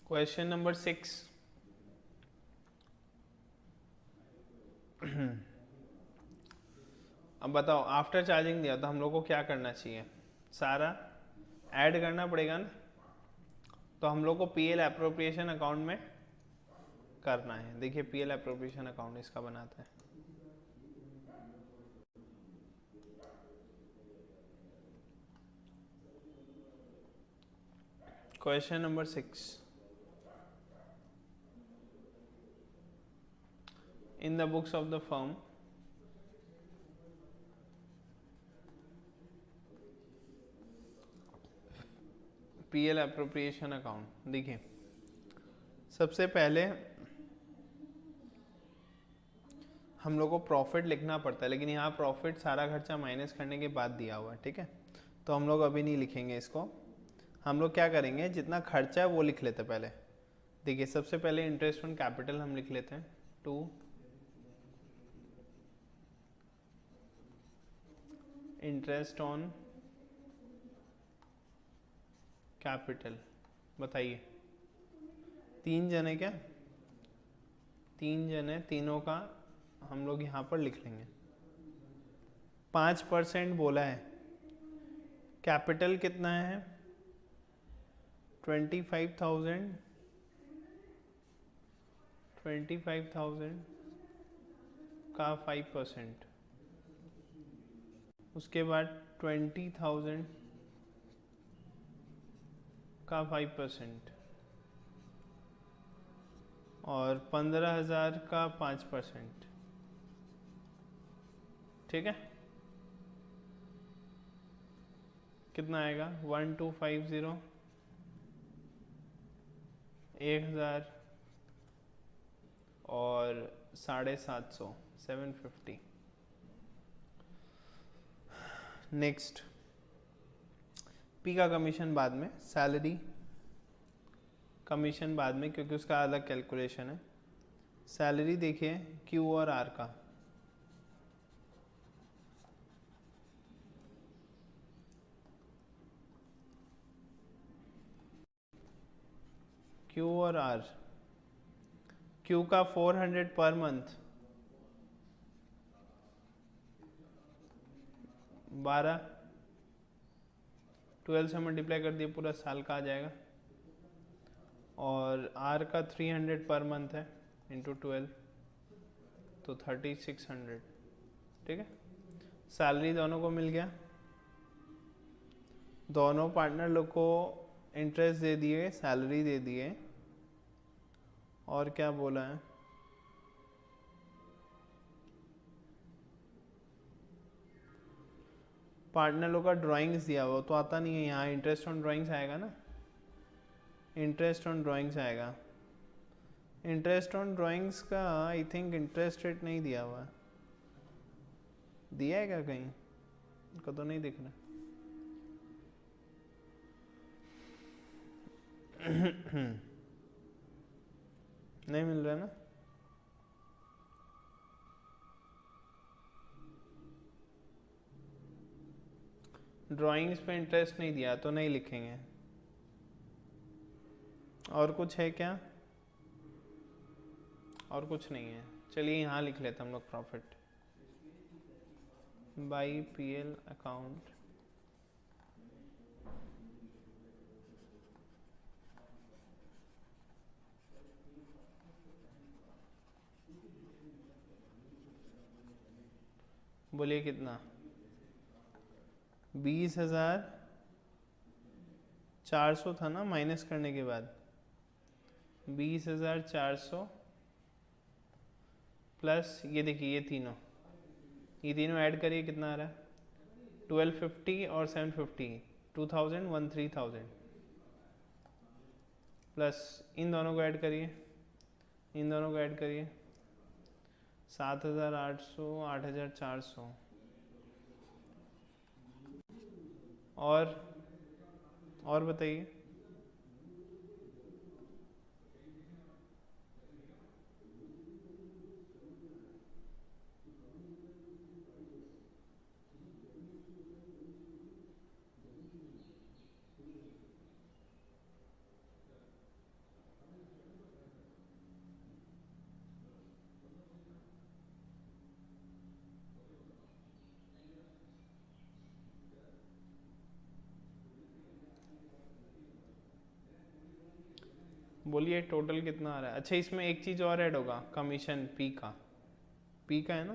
Question number 6। अब बताओ, आफ्टर चार्जिंग दिया तो हम लोग को क्या करना चाहिए, सारा ऐड करना पड़ेगा ना, तो हम लोग को पीएल एप्रोप्रिएशन अकाउंट में करना है। देखिए पीएल एप्रोप्रिएशन अकाउंट इसका बनाते हैं। Question number 6, in the books of the firm PL appropriation account. देखिए सबसे पहले हम लोग को प्रॉफिट लिखना पड़ता है, लेकिन यहाँ प्रॉफिट सारा खर्चा माइनस करने के बाद दिया हुआ है, ठीक है, तो हम लोग अभी नहीं लिखेंगे इसको। हम लोग क्या करेंगे, जितना खर्चा है वो लिख लेते हैं पहले। देखिए सबसे पहले इंटरेस्ट ऑन कैपिटल हम लिख लेते हैं 2, इंटरेस्ट ऑन कैपिटल। बताइए 3 जने क्या, 3 जने, तीनों का हम लोग यहाँ पर लिख लेंगे। 5% बोला है, कैपिटल कितना है 25,000, 25,000 का 5%, उसके बाद 20,000 का 5%, और 15,000 का 5%, ठीक है। कितना आएगा 1250, 1,000 और 750, 750। नेक्स्ट पी का कमीशन बाद में, सैलरी कमीशन बाद में, क्योंकि उसका अलग कैलकुलेशन है। सैलरी देखिए क्यू और आर का, क्यू और आर, क्यू का 400 पर मंथ, 12 से मल्टीप्लाई कर दिए पूरा साल का आ जाएगा, और आर का 300 पर मंथ है इंटू 12 तो 3600, ठीक है। सैलरी दोनों को मिल गया, दोनों पार्टनर लोग को इंटरेस्ट दे दिए, सैलरी दे दिए, और क्या बोला है, पार्टनर लोग का ड्राइंग्स दिया हुआ तो आता नहीं है यहाँ, इंटरेस्ट ऑन ड्राइंग्स आएगा ना, इंटरेस्ट ऑन ड्राइंग्स आएगा। इंटरेस्ट ऑन ड्राइंग्स का आई थिंक इंटरेस्ट रेट नहीं दिया हुआ है, दिया है क्या कहीं, उनका तो नहीं दिख रहा। नहीं मिल रहा है ना, ड्राइंग्स पे इंटरेस्ट नहीं दिया तो नहीं लिखेंगे। और कुछ है क्या? और कुछ नहीं है, चलिए यहाँ लिख लेते हम लोग प्रॉफिट बाई पीएल अकाउंट। बोलिए कितना? 20,400 था ना माइनस करने के बाद। 20,400 प्लस ये देखिए ये तीनों ऐड करिए कितना आ रहा है? 1250 और 750, 2000 13,000 प्लस इन दोनों को ऐड करिए, इन दोनों को ऐड करिए 7,800 8,400 और बताइए। बोलिए टोटल कितना आ रहा है? अच्छा इसमें एक चीज़ और ऐड होगा, कमीशन पी का। पी का है ना?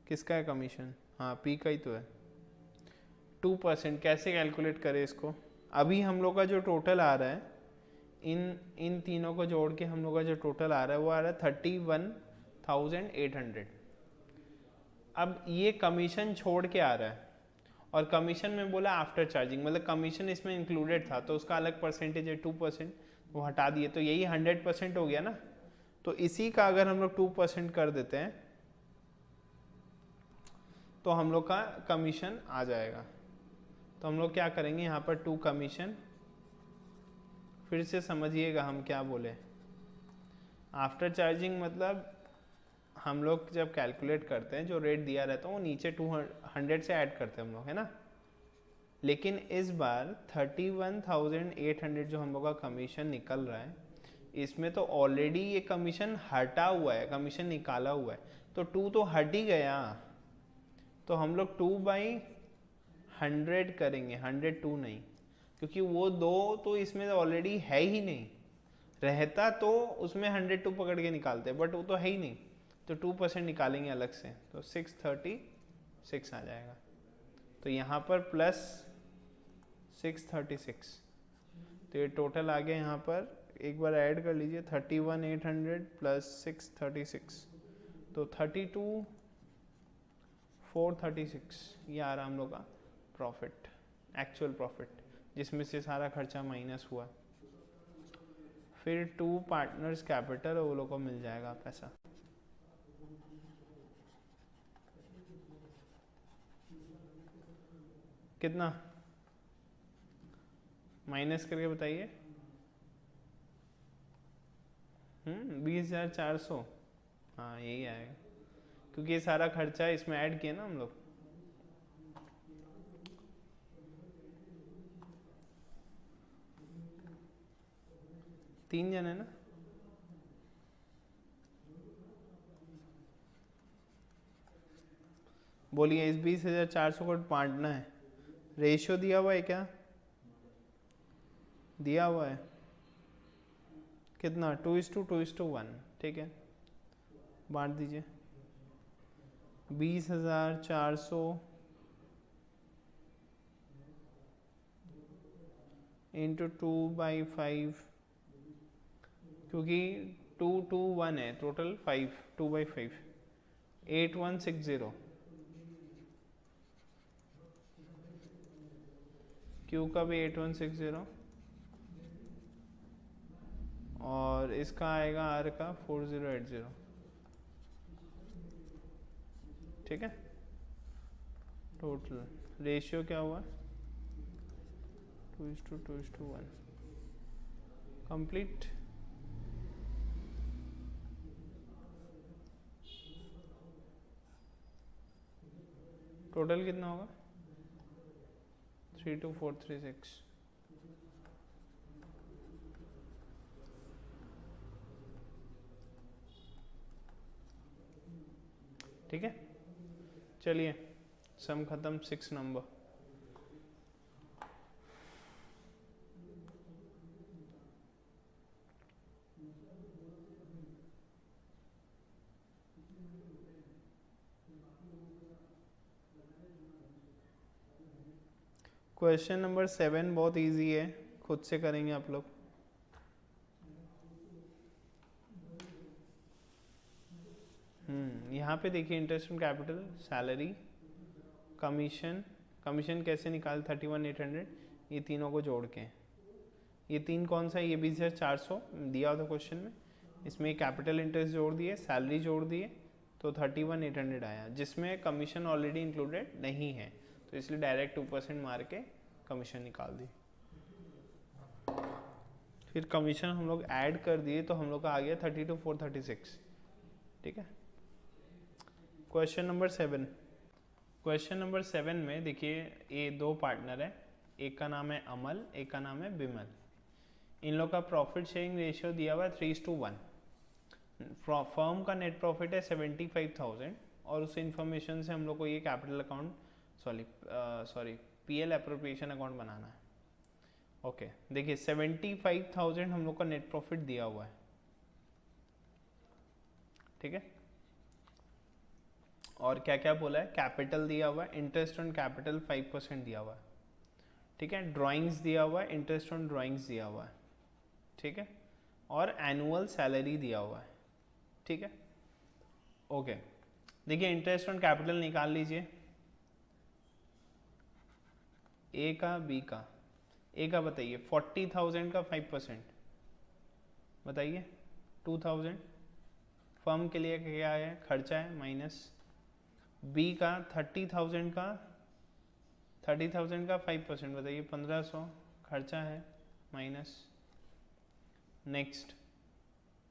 किसका है कमीशन? हाँ पी का ही तो है। 2%। कैसे कैलकुलेट करें इसको? अभी हम लोग का जो टोटल आ रहा है, इन तीनों को जोड़ के हम लोग का जो टोटल आ रहा है वो आ रहा है 31,800। अब ये कमीशन छोड़ के आ रहा है, और कमीशन में बोला आफ्टर चार्जिंग, मतलब कमीशन इसमें इंक्लूडेड था तो उसका अलग परसेंटेज है 2%, वो हटा दिए तो यही 100% हो गया ना। तो इसी का अगर हम लोग 2% कर देते हैं तो हम लोग का कमीशन आ जाएगा। तो हम लोग क्या करेंगे, यहाँ पर 2 कमीशन, फिर से समझिएगा हम क्या बोले। आफ्टर चार्जिंग मतलब हम लोग जब कैलकुलेट करते हैं जो रेट दिया रहता है वो नीचे 200 से ऐड करते हैं हम लोग, है ना। लेकिन इस बार 31,800 जो हम लोग का कमीशन निकल रहा है, इसमें तो ऑलरेडी ये कमीशन हटा हुआ है, कमीशन निकाला हुआ है, तो 2 तो हट ही गया। तो हम लोग 2/100 करेंगे, 102 नहीं, क्योंकि वो 2 तो इसमें ऑलरेडी है ही नहीं। रहता तो उसमें 102 पकड़ के निकालते, बट वो तो है ही नहीं, तो 2% निकालेंगे अलग से, तो 636 आ जाएगा। तो यहाँ पर प्लस 636, तो ये टोटल आ गया यहाँ पर, एक बार ऐड कर लीजिए 31,800 प्लस 636, तो 32,436 ये आ रहा हम लोग का प्रॉफिट, एक्चुअल प्रॉफिट, जिसमें से सारा खर्चा माइनस हुआ। फिर 2 पार्टनर्स कैपिटल, वो लोग को मिल जाएगा पैसा। कितना माइनस करके बताइए? 20,400, हाँ यही आएगा, क्योंकि ये सारा खर्चा इसमें ऐड किया ना हम लोग। तीन जन है ना? बोलिए इस 20,400 को बांटना है, रेशियो दिया हुआ है क्या? दिया हुआ है कितना? 2:1, ठीक है, बांट दीजिए। 20,400 इंटू 2/5, क्योंकि 221 है टोटल, 5 2/5, 8160। क्यू का भी 8160, और इसका आएगा आर का 4080, ठीक है। टोटल रेशियो क्या हुआ? 2:1 कंप्लीट। टोटल कितना होगा? 32436। ठीक है, चलिए सम खत्म। 6 नंबर। क्वेश्चन नंबर 7 बहुत इजी है, खुद से करेंगे आप लोग। यहाँ पे देखिए interest on capital, salary, commission. Commission कैसे निकाल 31,800, ये तीनों को जोड़ के। ये तीन कौन सा है, ये 20,400 दिया होता क्वेश्चन में, इसमें कैपिटल इंटरेस्ट जोड़ दिए, सैलरी जोड़ दिए, तो 31,800 आया, जिसमें कमीशन ऑलरेडी इंक्लूडेड नहीं है, तो इसलिए डायरेक्ट 2% मार के कमीशन निकाल दी। फिर कमीशन हम लोग ऐड कर दिए तो हम लोग का आ गया 32,436। ठीक है, क्वेश्चन नंबर 7। क्वेश्चन नंबर 7 में देखिए ये दो पार्टनर है, एक का नाम है अमल, एक का नाम है बिमल। इन लोग का प्रॉफिट शेयरिंग रेशियो दिया हुआ है 3:1। फर्म का नेट प्रॉफिट है 75,000 और उस इंफॉर्मेशन से हम लोग को ये capital account sorry PL appropriation account बनाना है। ओके, देखिए 75,000 हम लोग का नेट प्रॉफिट दिया हुआ है। ठीक है, और क्या क्या बोला है, कैपिटल दिया हुआ है, इंटरेस्ट ऑन कैपिटल 5% दिया हुआ है। ठीक है, ड्राइंग्स दिया हुआ है, इंटरेस्ट ऑन ड्राइंग्स दिया हुआ है। ठीक है, और एनुअल सैलरी दिया हुआ है। ठीक है, ओके, देखिए इंटरेस्ट ऑन कैपिटल निकाल लीजिए, ए का बी का। ए का बताइए 40,000 का 5% बताइए 2,000 फर्म के लिए क्या है, खर्चा है, माइनस। बी का 30,000 का 5% बताइए 1,500 खर्चा है, minus. Next,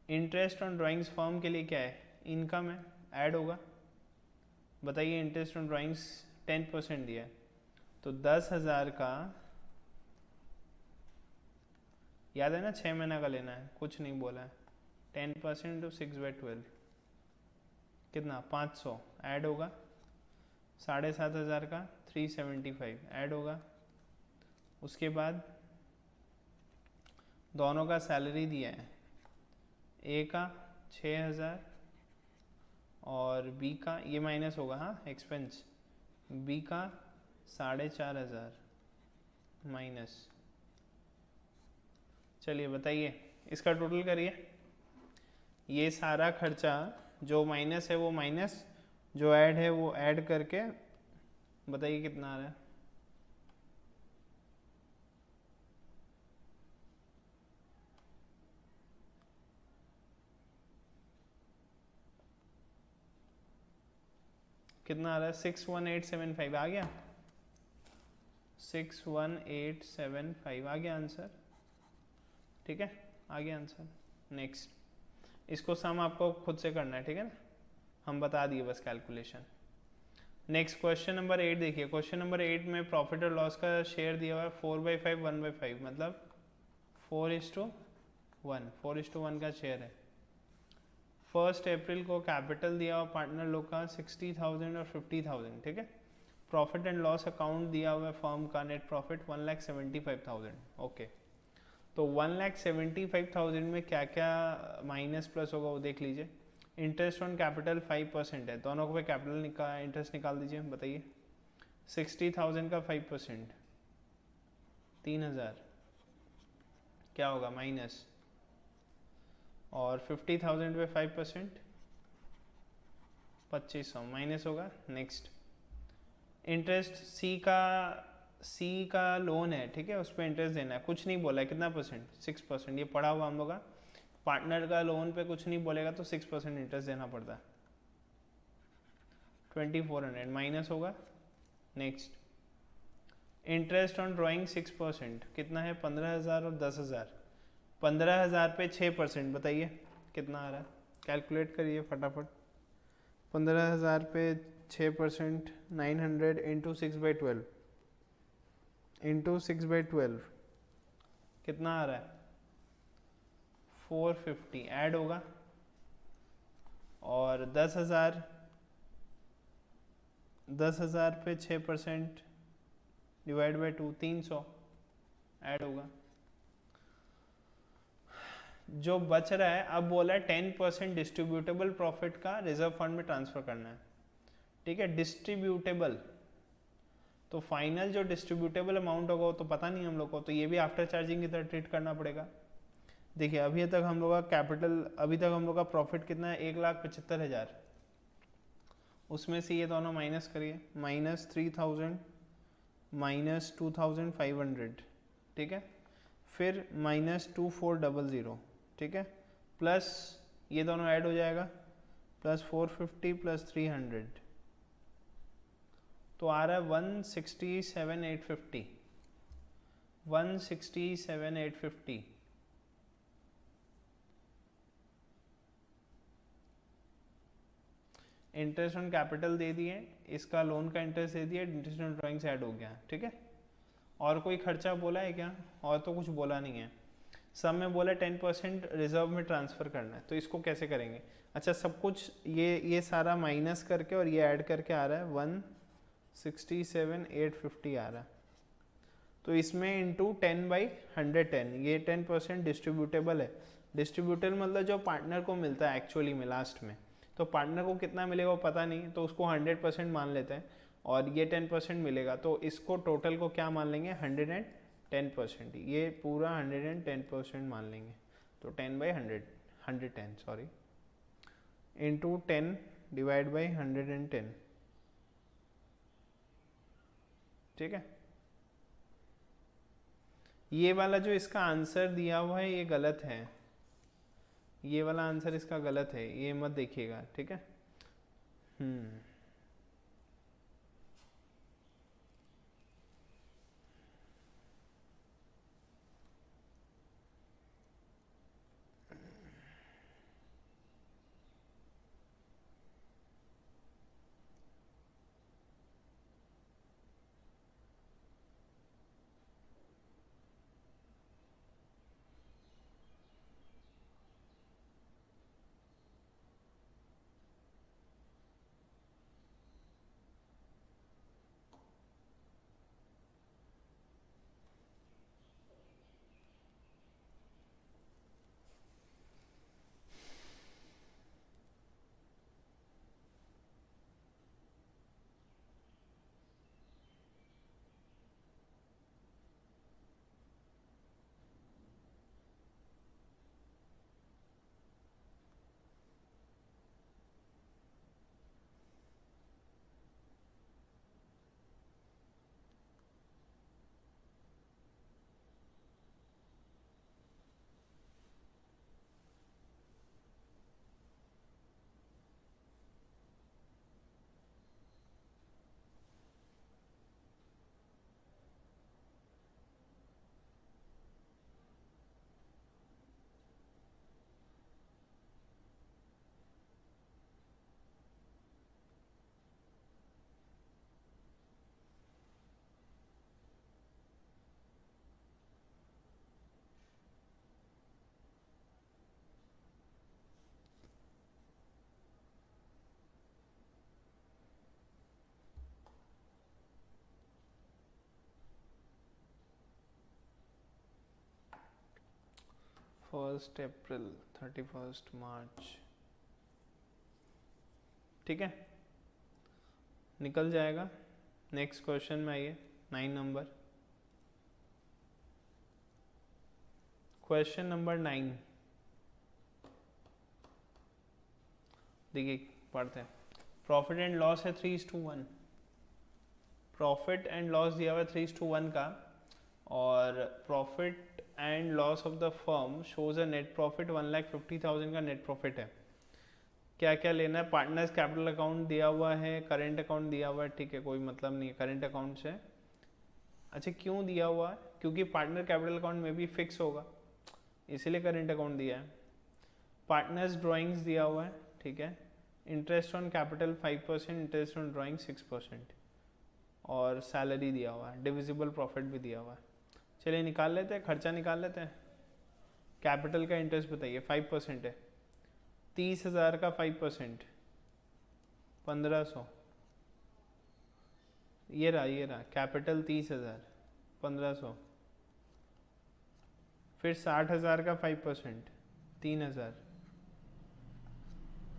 interest on drawings firm के लिए क्या है, इनकम है, ऐड होगा। बताइए इंटरेस्ट ऑन ड्राइंग्स 10% दिया है, तो 10,000 का, याद है ना 6 महीना का लेना है, कुछ नहीं बोला है। 10% तो 6/12 कितना, 500 ऐड होगा। 7,500 का 375 ऐड होगा। उसके बाद दोनों का सैलरी दिया है, ए का 6,000 और बी का, ये माइनस होगा हाँ एक्सपेंस, बी का 4,500 माइनस। चलिए बताइए इसका टोटल करिए। ये सारा खर्चा जो माइनस है वो माइनस, जो ऐड है वो ऐड करके बताइए कितना आ रहा है। कितना आ रहा है, 61875 आ गया, 61875 आ गया आंसर। ठीक है, आ गया आंसर। नेक्स्ट, इसको सम आपको खुद से करना है, ठीक है ना, हम बता दिए बस कैलकुलेशन। नेक्स्ट क्वेश्चन नंबर 8 देखिए। क्वेश्चन नंबर 8 में प्रॉफिट और लॉस का शेयर दिया हुआ है 4/5 1/5, मतलब 4:1, 4:1 का शेयर है। 1 अप्रैल को कैपिटल दिया हुआ पार्टनर लोग का 60,000 और 50,000। ठीक है, प्रॉफिट एंड लॉस अकाउंट दिया हुआ है फर्म का, नेट प्रॉफिट 1,75,000। ओके, तो 1,75,000 में क्या क्या माइनस प्लस होगा वो देख लीजिए। इंटरेस्ट ऑन कैपिटल 5% है, दोनों को पे कैपिटल इंटरेस्ट निकाल दीजिए। बताइए 60,000 का 5% 3,000 क्या होगा, माइनस। और 50,000 पे 5% 2,500 माइनस होगा। नेक्स्ट, इंटरेस्ट सी का लोन है, ठीक है, उस पर इंटरेस्ट देना है, कुछ नहीं बोला है, कितना परसेंट, 6%। ये पढ़ा हुआ हम लोग का, पार्टनर का लोन पे कुछ नहीं बोलेगा तो 6% इंटरेस्ट देना पड़ता है। 2,400 माइनस होगा। नेक्स्ट, इंटरेस्ट ऑन ड्राइंग 6% कितना है, 15,000 और 10,000। 15,000 पे 6% बताइए कितना आ रहा है, कैलकुलेट करिए फटाफट। 15,000 पे 6% 900 इंटू 6/12 इंटू 6/12 कितना आ रहा है 450 ऐड होगा, और 10,000 पे 6% डिवाइड बाई 2 300 ऐड होगा। जो बच रहा है, अब बोला है 10% डिस्ट्रीब्यूटेबल प्रॉफिट का रिजर्व फंड में ट्रांसफर करना है, ठीक है। डिस्ट्रीब्यूटेबल, तो फाइनल जो डिस्ट्रीब्यूटेबल अमाउंट होगा वो तो पता नहीं हम लोग को, तो ये भी आफ्टर चार्जिंग की तरह ट्रीट करना पड़ेगा। देखिए अभी तक हम लोग का कैपिटल, अभी तक हम लोग का प्रॉफिट कितना है 1,75,000, उसमें से ये दोनों माइनस करिए, -3,000 -2,500, ठीक है। फिर -2,400, ठीक है, प्लस ये दोनों ऐड हो जाएगा, प्लस 450 प्लस 300, तो आ रहा है 167,850, 167,850। इंटरेस्ट ऑन कैपिटल दे दिए, इसका लोन का इंटरेस्ट दे दिया, इंटरेस्ट ऑन ड्राइंग से ऐड हो गया, ठीक है। और कोई खर्चा बोला है क्या? और तो कुछ बोला नहीं है। सब में बोला 10% रिजर्व में ट्रांसफ़र करना है, तो इसको कैसे करेंगे? अच्छा, सब कुछ ये सारा माइनस करके और ये ऐड करके आ रहा है 167,850 आ रहा है। तो इसमें इंटू 10/110, ये 10% डिस्ट्रीब्यूटेबल है। डिस्ट्रीब्यूटेबल मतलब जो पार्टनर को मिलता है एक्चुअली में लास्ट में, तो पार्टनर को कितना मिलेगा वो पता नहीं, तो उसको 100% मान लेते हैं, और ये 10% मिलेगा, तो इसको टोटल को क्या मान लेंगे 110%, ये पूरा 110% मान लेंगे। तो 110 सॉरी, इंटू 10 डिवाइड बाई 110, ठीक है। ये वाला जो इसका आंसर दिया हुआ है ये गलत है, ये वाला आंसर इसका गलत है, ये मत देखिएगा, ठीक है। फर्स्ट अप्रैल 31 मार्च, ठीक है, निकल जाएगा। नेक्स्ट क्वेश्चन में आइए, 9 नंबर, क्वेश्चन नंबर 9, देखिए पढ़ते हैं। प्रॉफिट एंड लॉस है 3:1, प्रॉफिट एंड लॉस दिया हुआ है 3:1 का, और profit and loss of the firm shows a net profit 1,50,000 का नेट प्रॉफिट है। क्या क्या लेना है? पार्टनर्स कैपिटल अकाउंट दिया हुआ है, करेंट अकाउंट दिया हुआ है, ठीक है, कोई मतलब नहीं है करेंट अकाउंट से। अच्छा, क्यों दिया हुआ है? क्योंकि पार्टनर कैपिटल अकाउंट में भी फिक्स होगा, इसीलिए करेंट अकाउंट दिया है। पार्टनर्स ड्राइंग्स दिया हुआ है, ठीक है। Interest on capital 5%, interest on drawing 6%, और सैलरी दिया हुआ है, डिविजिबल प्रॉफिट भी दिया हुआ है। चलिए निकाल लेते हैं, खर्चा निकाल लेते हैं। कैपिटल का इंटरेस्ट बताइए, 5% है, 30,000 का 5%, 1500। ये रहा कैपिटल 30,000, 1500। फिर 60,000 का 5%, 3,000।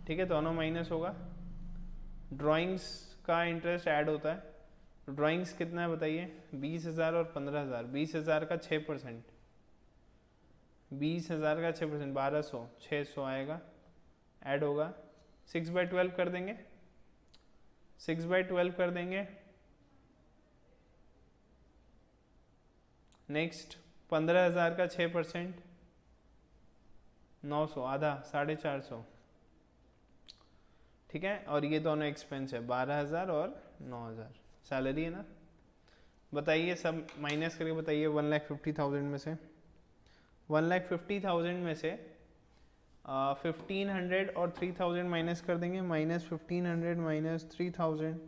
ठीक है, दोनों माइनस होगा। ड्राइंग्स का इंटरेस्ट ऐड होता है, ड्राइंग्स कितना है बताइए, 20,000 और 15,000। 20,000 का 6%, 20,000 का 6%, 1200, 600 आएगा, ऐड होगा। 6/12 कर देंगे, 6/12 कर देंगे। नेक्स्ट 15,000 का 6%, 900, आधा, 450। ठीक है, और ये दोनों एक्सपेंस है, 12,000 और 9,000। सैलरी है ना, बताइए सब माइनस करके बताइए। 1,50,000 में से 1,50,000 में से 1,500 और 3,000 माइनस कर देंगे, -1,500 माइनस 3,000।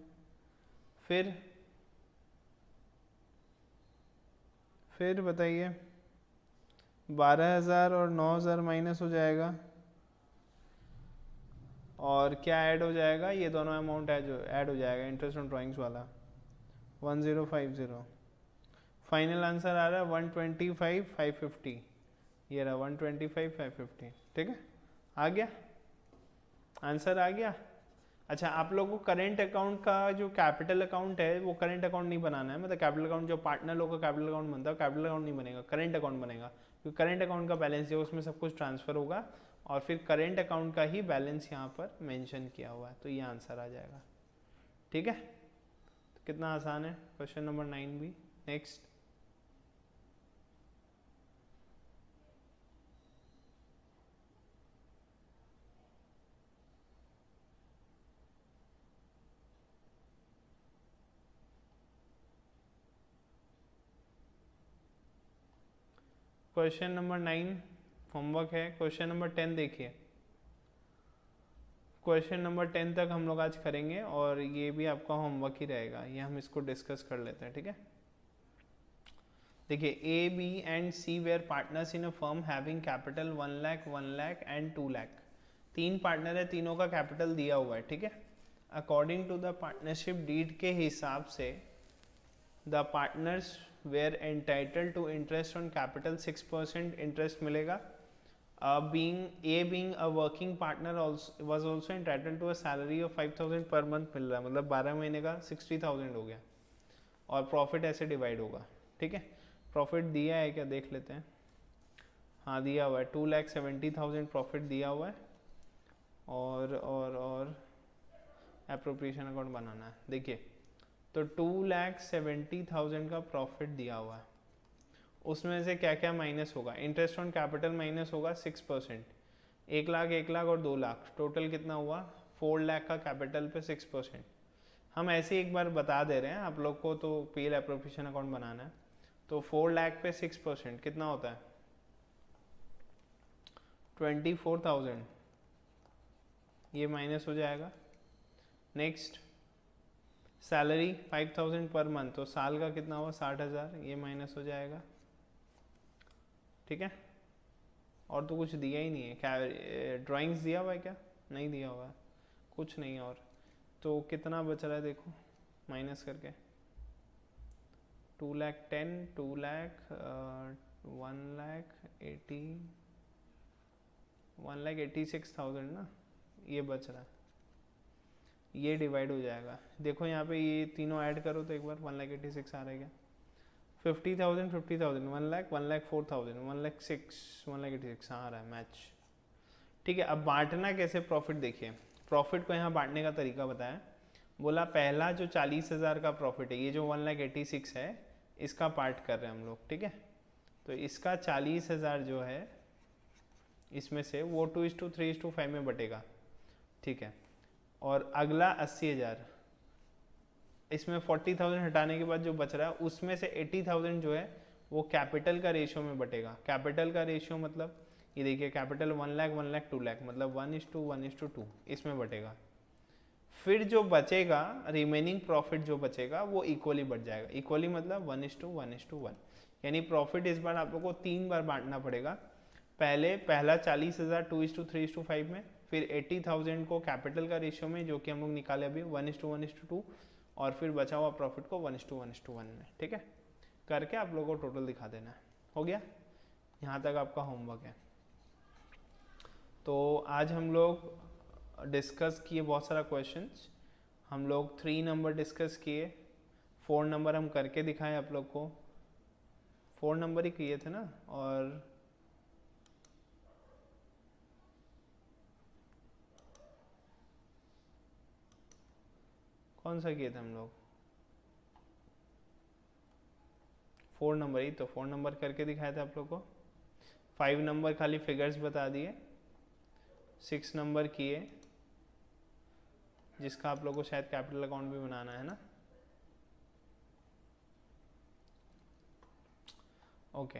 फिर बताइए 12,000 और 9,000 माइनस हो जाएगा, और क्या ऐड हो जाएगा, ये दोनों अमाउंट है जो ऐड हो जाएगा, इंटरेस्ट ऑन ड्राइंग्स वाला, 1050। फाइनल आंसर आ रहा है 125,550। ये रहा 125,550। ठीक है, आ गया आंसर, आ गया। अच्छा, आप लोगों को करेंट अकाउंट का जो कैपिटल अकाउंट है वो करेंट अकाउंट नहीं बनाना है, मतलब कैपिटल अकाउंट जो पार्टनर लोग का कैपिटल अकाउंट बनता है, कैपिटल अकाउंट नहीं बनेगा, करेंट अकाउंट बनेगा। क्योंकि करेंट अकाउंट का बैलेंस है उसमें सब कुछ ट्रांसफर होगा, और फिर करेंट अकाउंट का ही बैलेंस यहाँ पर मेंशन किया हुआ है, तो ये आंसर आ जाएगा। ठीक है, तो कितना आसान है क्वेश्चन नंबर 9 भी। नेक्स्ट क्वेश्चन नंबर 9 होमवर्क है। क्वेश्चन नंबर 10 देखिए, क्वेश्चन नंबर 10 तक हम लोग आज करेंगे, और ये भी आपका होमवर्क ही रहेगा, ये हम इसको डिस्कस कर लेते हैं। ठीक है, देखिए, A B and C were partners in a firm having capital 1 lakh, 1 lakh and 2 lakh. 3 partner है, तीनों का कैपिटल दिया हुआ है। ठीक है, according to the partnership deed के हिसाब से the partners were entitle to interest on capital 6% interest मिलेगा। being a working partner was also entitled to a salary of 5,000 per month मिल रहा है, मतलब 12 महीने का 60,000 हो गया, और प्रॉफिट ऐसे डिवाइड होगा। ठीक है, प्रॉफिट दिया है क्या देख लेते हैं। हाँ, दिया हुआ है, 2,70,000 प्रॉफिट दिया हुआ है, और एप्रोप्रिएशन अकाउंट बनाना है। देखिए, तो 2,70,000 का प्रॉफिट दिया हुआ है, उसमें से क्या क्या माइनस होगा, इंटरेस्ट ऑन कैपिटल माइनस होगा 6%, 1 लाख, 1 लाख और 2 लाख, टोटल कितना हुआ 4 लाख का कैपिटल पे 6%। हम ऐसे एक बार बता दे रहे हैं आप लोग को, तो पीएल एप्रोप्रिएशन अकाउंट बनाना है, तो 4 लाख पे 6% कितना होता है 24,000, ये माइनस हो जाएगा। नेक्स्ट सैलरी 5,000 पर मंथ, तो साल का कितना हुआ 60,000, ये माइनस हो जाएगा। ठीक है, और तो कुछ दिया ही नहीं है। क्या ड्राइंग्स दिया हुआ है क्या, नहीं दिया हुआ है, कुछ नहीं। और तो कितना बच रहा है देखो माइनस करके, 2 लाख 10, 2 लाख 1 लाख 1,86,000 ना, ये बच रहा है, ये डिवाइड हो जाएगा। देखो यहाँ पे ये तीनों ऐड करो तो एक बार 1,86,000 आ रहा है क्या, 50,000, 50,000, 1 लाख, 1,04,000, 1,06,000, 1,86,000 आ रहा है मैच। ठीक है, अब बांटना कैसे प्रॉफिट, देखिए प्रॉफिट को यहाँ बांटने का तरीका बताया। बोला पहला जो 40,000 का प्रॉफिट है, ये जो 1,86,000 है, इसका पार्ट कर रहे हैं हम लोग। ठीक है, तो इसका 40,000 जो है इसमें से वो 2:3:5 में बटेगा। ठीक है, और अगला 80,000, इसमें 40,000 हटाने के बाद जो बच रहा है उसमें से 80,000 जो है वो कैपिटल का रेशियो में बटेगा। कैपिटल का रेशियो मतलब ये देखिए, कैपिटल 1 लाख, 1 लाख, 2 लाख, मतलब 1:1:2 इसमें बटेगा। फिर जो बचेगा रिमेनिंग प्रॉफिट जो बचेगा वो इक्वली बढ़ जाएगा। इक्वली मतलब 1:1:1, यानी प्रॉफिट इस बार आप लोग को 3 बार बांटना पड़ेगा। पहला 40,000 2:3:5 में, फिर 80,000 को कैपिटल का रेशियो में जो कि हम लोग निकाले अभी 1:1:2, और फिर बचा हुआ प्रॉफिट को 1:1:1 में। ठीक है, करके आप लोगों को टोटल दिखा देना है। हो गया, यहाँ तक आपका होमवर्क है। तो आज हम लोग डिस्कस किए बहुत सारा क्वेश्चंस। हम लोग 3 नंबर डिस्कस किए, 4 नंबर हम करके दिखाए आप लोग को। 4 नंबर ही किए थे ना, और कौन सा किए थे हम लोग? 4 नंबर ही तो, 4 नंबर करके दिखाए थे आप लोग को। 5 नंबर खाली फिगर्स बता दिए। 6 नंबर किए, जिसका आप लोग को शायद कैपिटल अकाउंट भी बनाना है ना। ओके,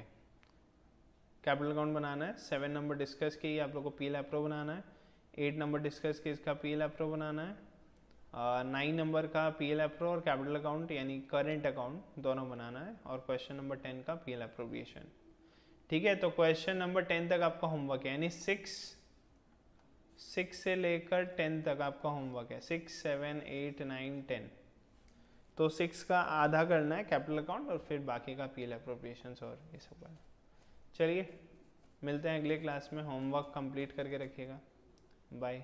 कैपिटल अकाउंट बनाना है। 7 नंबर डिस्कस किए, आप लोग को पीएल एप्रो बनाना है। 8 नंबर डिस्कस किए, इसका पीएल एप्रो बनाना है। 9 नंबर का पीएल एप्रो और कैपिटल अकाउंट यानी करेंट अकाउंट दोनों बनाना है, और क्वेश्चन नंबर 10 का पीएल एप्रोप्रिएशन। ठीक है, तो क्वेश्चन नंबर 10 तक आपका होमवर्क है, यानी 6 से लेकर 10 तक आपका होमवर्क है। 6, 7, 8, 9, 10। तो 6 का आधा करना है कैपिटल अकाउंट, और फिर बाकी का पीएल एप्रोप्रिएशंस और ये सब करना। चलिए, मिलते हैं अगले क्लास में। होमवर्क कंप्लीट करके रखिएगा। बाय।